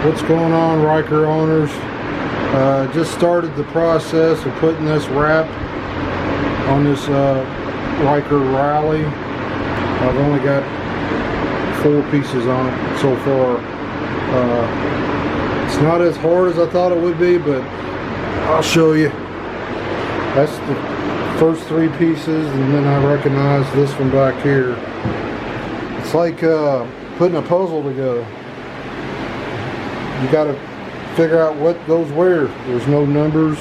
What's going on, Ryker owners? Just started the process of putting this wrap on this Ryker Rally. I've only got 4 pieces on it so far. It's not as hard as I thought it would be, but I'll show you. That's the first 3 pieces, and then I recognize this one back here. It's like putting a puzzle together. You got to figure out what goes where. There's no numbers.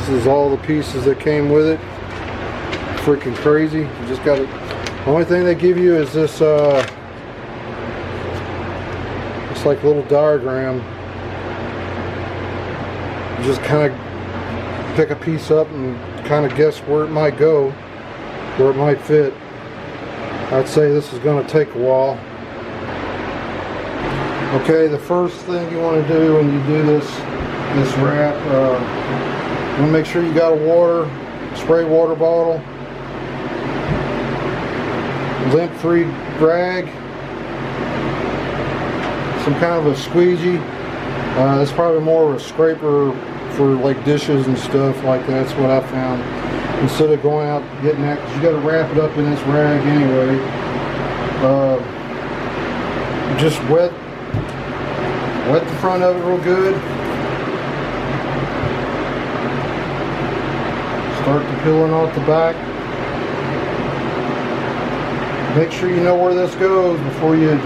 This is all the pieces that came with it. Freaking crazy. You just got to. The only thing they give you is this. It's like a little diagram. You just kind of pick a piece up and kind of guess where it might go, where it might fit. I'd say this is going to take a while. Okay, the first thing you want to do when you do this wrap, you want to make sure you got a spray water bottle, lint-free rag, some kind of a squeegee. That's probably more of a scraper for like dishes and stuff like that. That's what I found. Instead of going out getting that, because you got to wrap it up in this rag anyway. Just wet the front of it real good. Start the peeling off the back. Make sure you know where this goes before you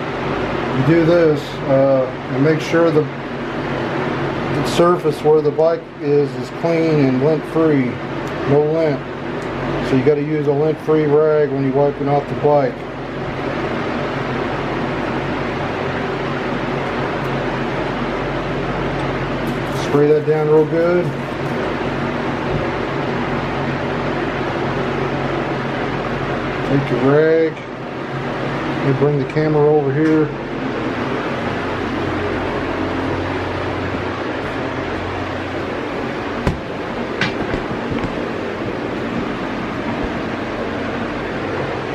do this, and make sure the surface where the bike is clean and lint free, no lint. So you got to use a lint free rag when you're wiping off the bike. Spray that down real good. Take your rag. Let me bring the camera over here.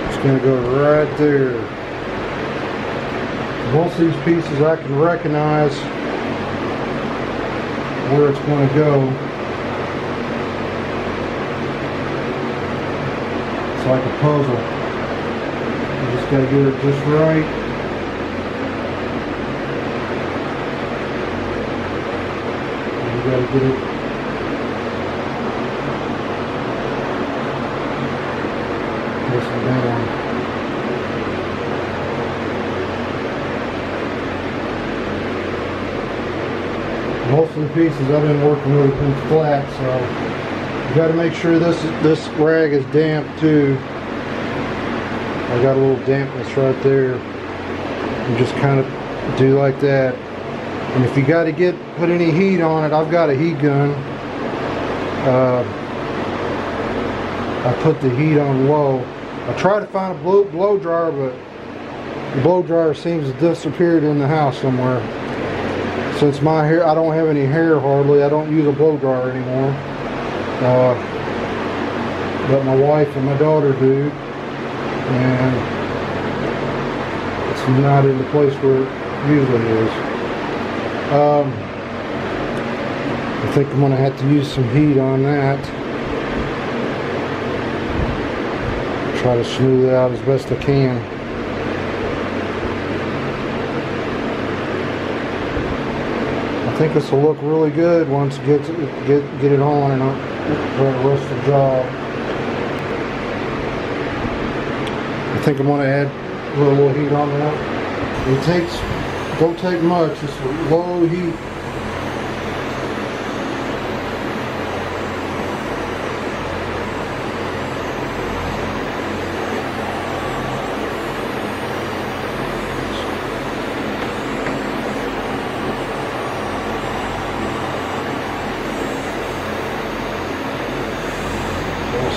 Just going to go right there. Most of these pieces I can recognize where it's going to go. It's like a puzzle. You just got to get it just right. And you got to get it this down. Most of the pieces I've been working with have been flat, so you got to make sure this rag is damp too. I got a little dampness right there. And just kind of do like that. And if you got to put any heat on it, I've got a heat gun. I put the heat on low. I try to find a blow dryer, but the blow dryer seems to have disappeared in the house somewhere. Since my hair, I don't have any hair hardly, I don't use a blow dryer anymore. But my wife and my daughter do. And it's not in the place where it usually is. I think I'm going to have to use some heat on that. Try to smooth it out as best I can. I think this will look really good once it get it on and for the rest of the job. I think I'm going to add a little heat on that. Don't take much, just a low heat.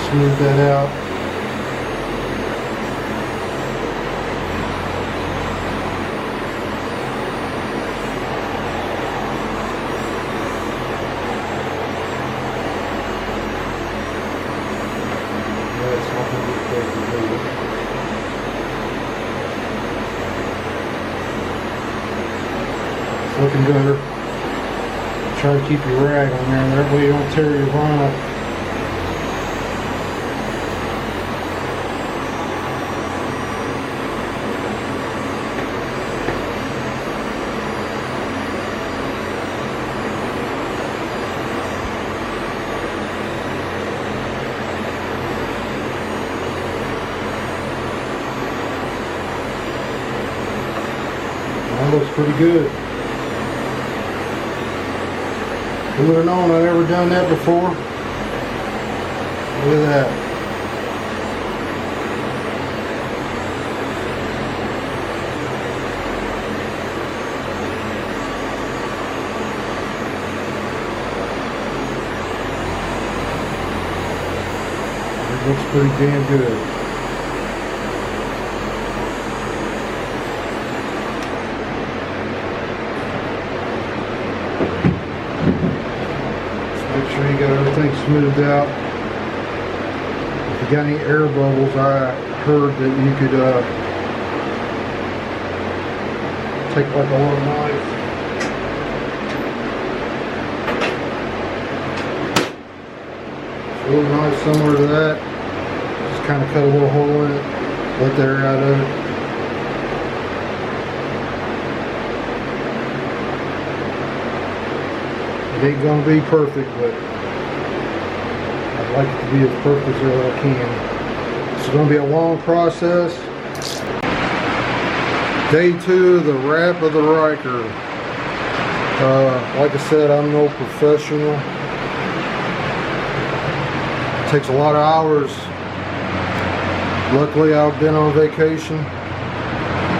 Smooth that out. That's not going to be perfect. looking better. Try to keep your rag on there, that way you don't tear your vinyl. That looks pretty good. Who would have known I'd ever done that before? Look at that. It looks pretty damn good. Make sure you got everything smoothed out. If you got any air bubbles, I heard that you could take like a little knife. A little knife similar to that. Just kind of cut a little hole in it, let the air out of it. It ain't gonna be perfect, but I'd like it to be as perfect as I can. It's gonna be a long process. Day 2 of the wrap of the Ryker. Like I said, I'm no professional. It takes a lot of hours. Luckily, I've been on vacation.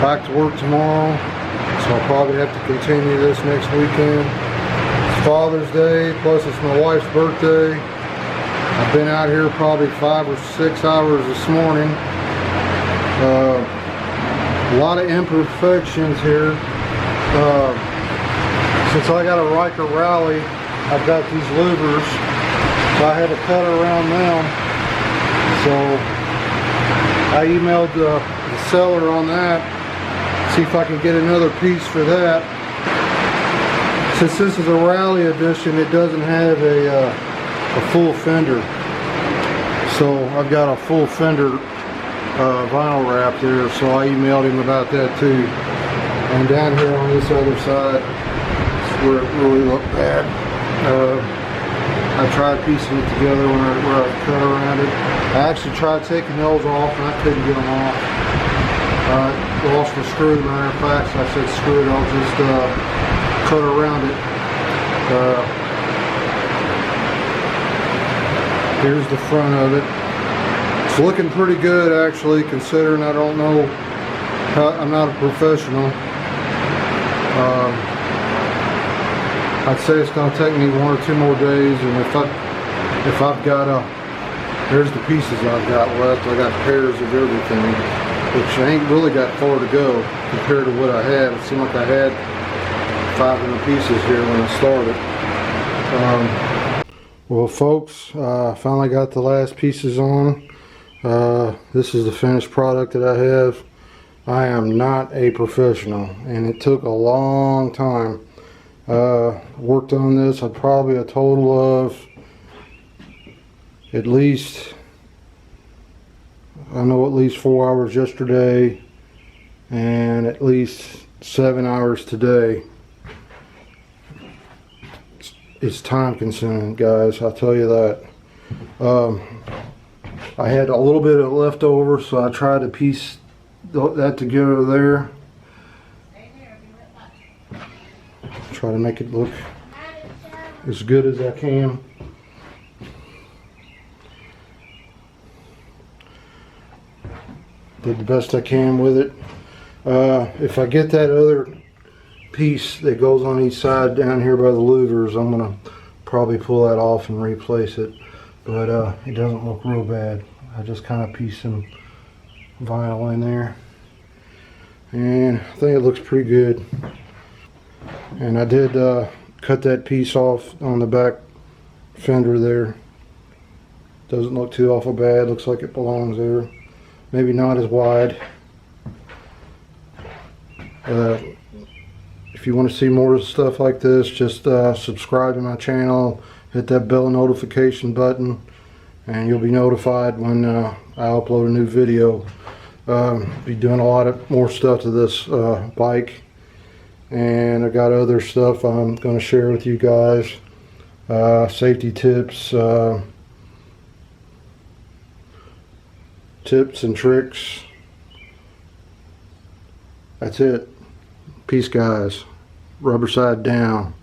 Back to work tomorrow, so I'll probably have to continue this next weekend. Father's Day, plus it's my wife's birthday. I've been out here probably 5 or 6 hours this morning. A lot of imperfections here. Since I got a Ryker Rally, I've got these louvers, so I had to cut around them. So I emailed the seller on that, see if I can get another piece for that. Since this is a Rally edition, it doesn't have a full fender. So I've got a full fender vinyl wrap there, so I emailed him about that too. And down here on this other side, is where it really looked bad. I tried piecing it together where I cut around it. I actually tried taking those off and I couldn't get them off. I lost my screw, as a matter of fact, so I said screw it, I'll just cut around it. Here's the front of it. It's looking pretty good actually, considering I don't know how, I'm not a professional. I'd say it's going to take me 1 or 2 more days, and if I've got there's the pieces I've got left. I got pairs of everything, which I ain't really got far to go compared to what I had. It seemed like I had 500 pieces here when I started. Well folks, I finally got the last pieces on. This is the finished product that I have. I am not a professional, and it took a long time. Worked on this probably a total of at least 4 hours yesterday and at least 7 hours today. It's time consuming, guys, I'll tell you that. I had a little bit of leftover, so I tried to piece that together there. Try to make it look as good as I can. Did the best I can with it. If I get that other piece that goes on each side down here by the louvers, I'm gonna probably pull that off and replace it, but it doesn't look real bad. I just kind of pieced some vinyl in there, and I think it looks pretty good. And I did cut that piece off on the back fender there. Doesn't look too awful bad. Looks like it belongs there. Maybe not as wide. If if you want to see more stuff like this, just subscribe to my channel, hit that bell notification button, and you'll be notified when I upload a new video. Be doing a lot of more stuff to this bike, and I got other stuff I'm going to share with you guys, safety tips, tips and tricks. That's it. Peace, guys. Rubber side down.